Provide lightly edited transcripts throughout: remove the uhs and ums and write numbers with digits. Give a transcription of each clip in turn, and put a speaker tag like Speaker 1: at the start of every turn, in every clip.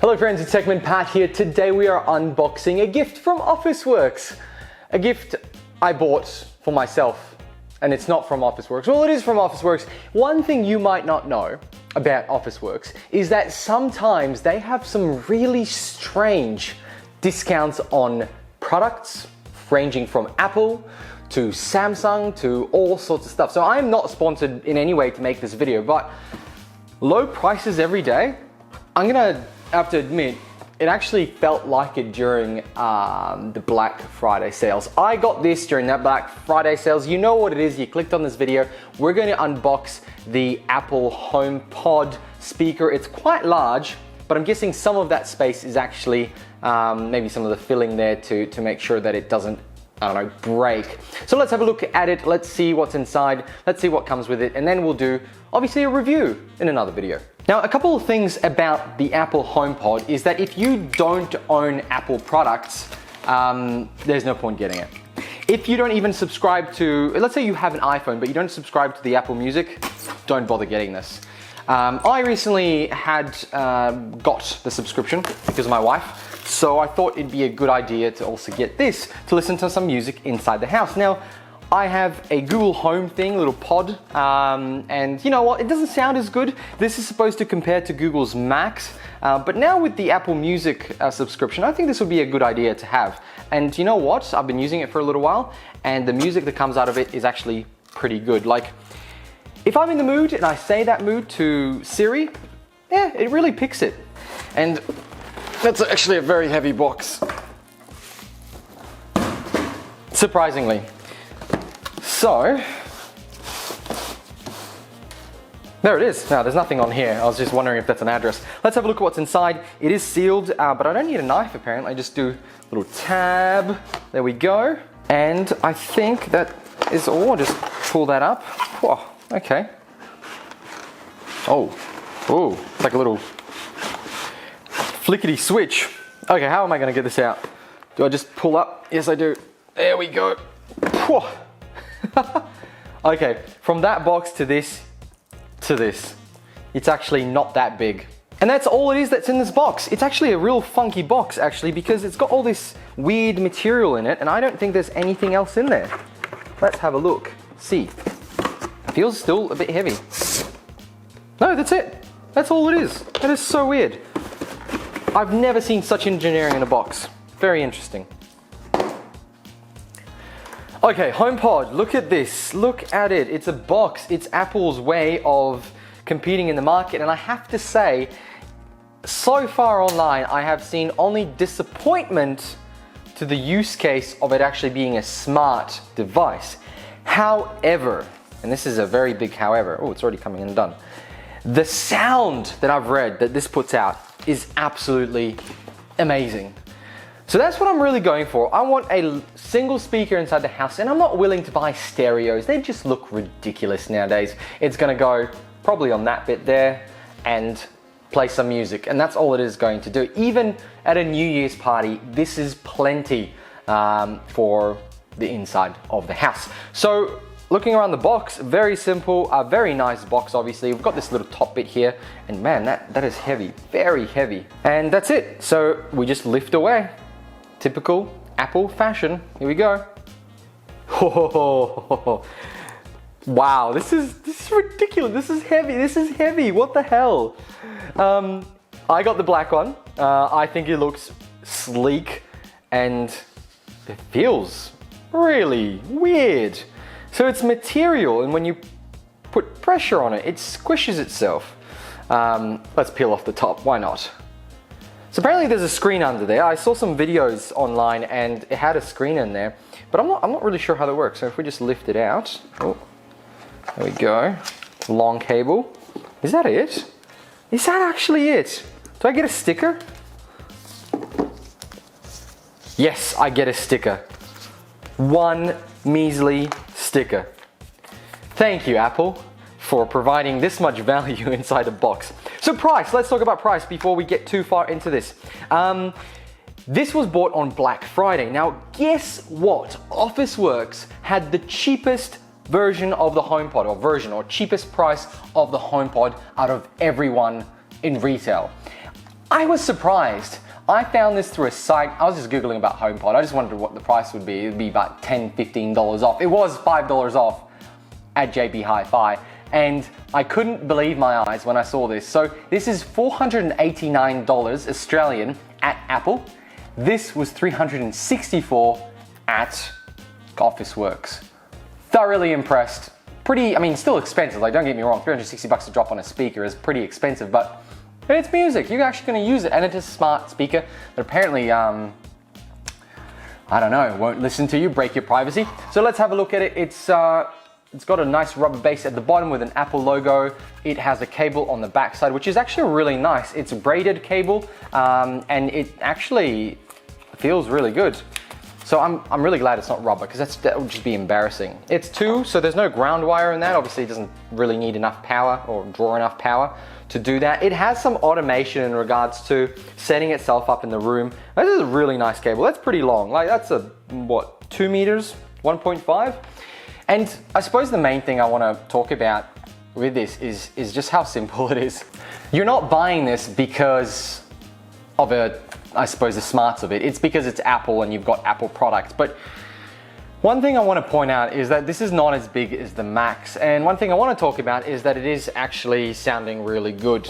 Speaker 1: Hello friends, it's Techman Pat here. Today we are unboxing a gift from Officeworks. A gift I bought for myself, and it's not from Officeworks. Well, it is from Officeworks. One thing you might not know about Officeworks is that sometimes they have some really strange discounts on products ranging from Apple to Samsung to all sorts of stuff. So I'm not sponsored in any way to make this video, but low prices every day, I'm gonna have to admit, it actually felt like it during the Black Friday sales. I got this during that Black Friday sales. You know what it is, you clicked on this video. We're going to unbox the Apple Homepod speaker. It's quite large, but I'm guessing some of that space is actually maybe some of the filling there to make sure that it doesn't, I don't know, break. So let's have a look at it. Let's see what's inside. Let's see what comes with it. And then we'll do, obviously, a review in another video. Now, a couple of things about the Apple HomePod is that if you don't own Apple products, there's no point getting it. If you don't even subscribe to, let's say you have an iPhone, but you don't subscribe to the Apple Music, don't bother getting this. I recently got the subscription because of my wife, so I thought it'd be a good idea to also get this to listen to some music inside the house. Now, I have a Google Home thing, little pod, and you know what, it doesn't sound as good. This is supposed to compare to Google's Max, but now with the Apple Music subscription, I think this would be a good idea to have. And you know what, I've been using it for a little while, and the music that comes out of it is actually pretty good. Like, if I'm in the mood and I say that mood to Siri, yeah, it really picks it. And that's actually a very heavy box, surprisingly. So, there it is. Now, there's nothing on here. I was just wondering if that's an address. Let's have a look at what's inside. It is sealed, but I don't need a knife apparently. I just do a little tab. There we go. And I think that is all. Just pull that up. Whoa, okay. Oh, it's like a little flickety switch. Okay, how am I gonna get this out? Do I just pull up? Yes, I do. There we go. Whoa. Okay, from that box to this, it's actually not that big. And that's all it is that's in this box. It's actually a real funky box actually, because it's got all this weird material in it, and I don't think there's anything else in there. Let's have a look, see. It feels still a bit heavy. No, that's it. That's all it is. That is so weird. I've never seen such engineering in a box. Very interesting. Okay, HomePod, look at this, look at it. It's a box, it's Apple's way of competing in the market, and I have to say, so far online, I have seen only disappointment to the use case of it actually being a smart device. However, and this is a very big however, oh, it's already coming in done. The sound that I've read that this puts out is absolutely amazing. So that's what I'm really going for. I want a single speaker inside the house, and I'm not willing to buy stereos. They just look ridiculous nowadays. It's gonna go probably on that bit there and play some music, and that's all it is going to do. Even at a New Year's party, this is plenty for the inside of the house. So looking around the box, very simple, a very nice box obviously. We've got this little top bit here, and man, that is heavy, very heavy. And that's it. So we just lift away. Typical Apple fashion. Here we go. Oh, wow, this is ridiculous. This is heavy. This is heavy. What the hell? I got the black one. I think it looks sleek and it feels really weird. So it's material, and when you put pressure on it, it squishes itself. Let's peel off the top. Why not? So apparently there's a screen under there. I saw some videos online and it had a screen in there, but I'm not really sure how that works. So if we just lift it out, oh, there we go. Long cable. Is that it? Is that actually it? Do I get a sticker? Yes, I get a sticker. One measly sticker. Thank you, Apple, for providing this much value inside a box. So price, let's talk about price before we get too far into this. This was bought on Black Friday. Now, guess what? Officeworks had the cheapest version of the HomePod, or cheapest price of the HomePod out of everyone in retail. I was surprised. I found this through a site. I was just Googling about HomePod. I just wondered what the price would be. It would be about $10, $15 off. It was $5 off at JB Hi-Fi. And I couldn't believe my eyes when I saw this. So this is $489 Australian at Apple. This was $364 at Officeworks. Thoroughly impressed. Pretty, I mean, still expensive. Like, don't get me wrong, 360 bucks to drop on a speaker is pretty expensive, but it's music. You're actually going to use it, and it's a smart speaker that apparently, I don't know, won't listen to you, break your privacy. So let's have a look at it. It's got a nice rubber base at the bottom with an Apple logo. It has a cable on the back side, which is actually really nice. It's a braided cable, and it actually feels really good. So I'm really glad it's not rubber, because that would just be embarrassing. It's 2, so there's no ground wire in that. Obviously, it doesn't really need enough power or draw enough power to do that. It has some automation in regards to setting itself up in the room. This is a really nice cable. That's pretty long. Like, that's what, 2 meters, 1.5? And I suppose the main thing I want to talk about with this is just how simple it is. You're not buying this because of I suppose the smarts of it. It's because it's Apple and you've got Apple products. But one thing I want to point out is that this is not as big as the Macs. And one thing I want to talk about is that it is actually sounding really good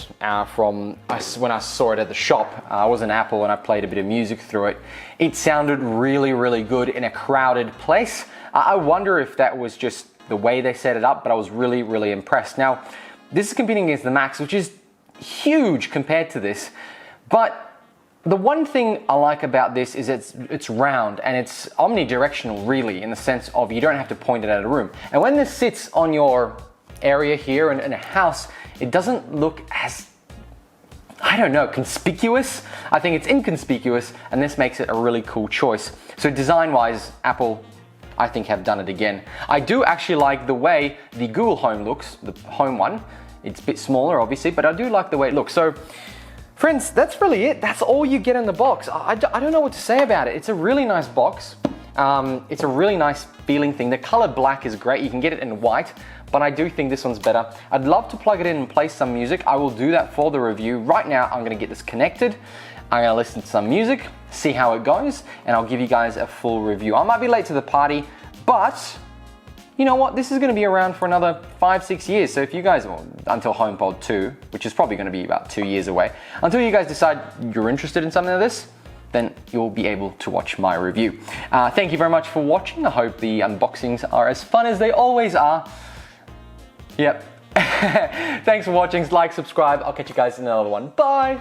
Speaker 1: from when I saw it at the shop. I was an Apple and I played a bit of music through it. It sounded really, really good in a crowded place. I wonder if that was just the way they set it up, but I was really, really impressed. Now, this is competing against the Macs, which is huge compared to this. But the one thing I like about this is it's round and it's omnidirectional, really, in the sense of you don't have to point it at a room. And when this sits on your area here in a house, it doesn't look as, I don't know, conspicuous. I think it's inconspicuous, and this makes it a really cool choice. So design-wise, Apple, I think, have done it again. I do actually like the way the Google Home looks, the Home one. It's a bit smaller, obviously, but I do like the way it looks. So, friends, that's really it. That's all you get in the box. I don't know what to say about it. It's a really nice box. It's a really nice feeling thing. The color black is great. You can get it in white, but I do think this one's better. I'd love to plug it in and play some music. I will do that for the review. Right now, I'm gonna get this connected. I'm gonna listen to some music, see how it goes, and I'll give you guys a full review. I might be late to the party, but you know what? This is gonna be around for another 5-6 years. So if you guys, well, until HomePod 2, which is probably gonna be about 2 years away, until you guys decide you're interested in something like this, then you'll be able to watch my review. Thank you very much for watching. I hope the unboxings are as fun as they always are. Yep. Thanks for watching. Like, subscribe. I'll catch you guys in another one. Bye.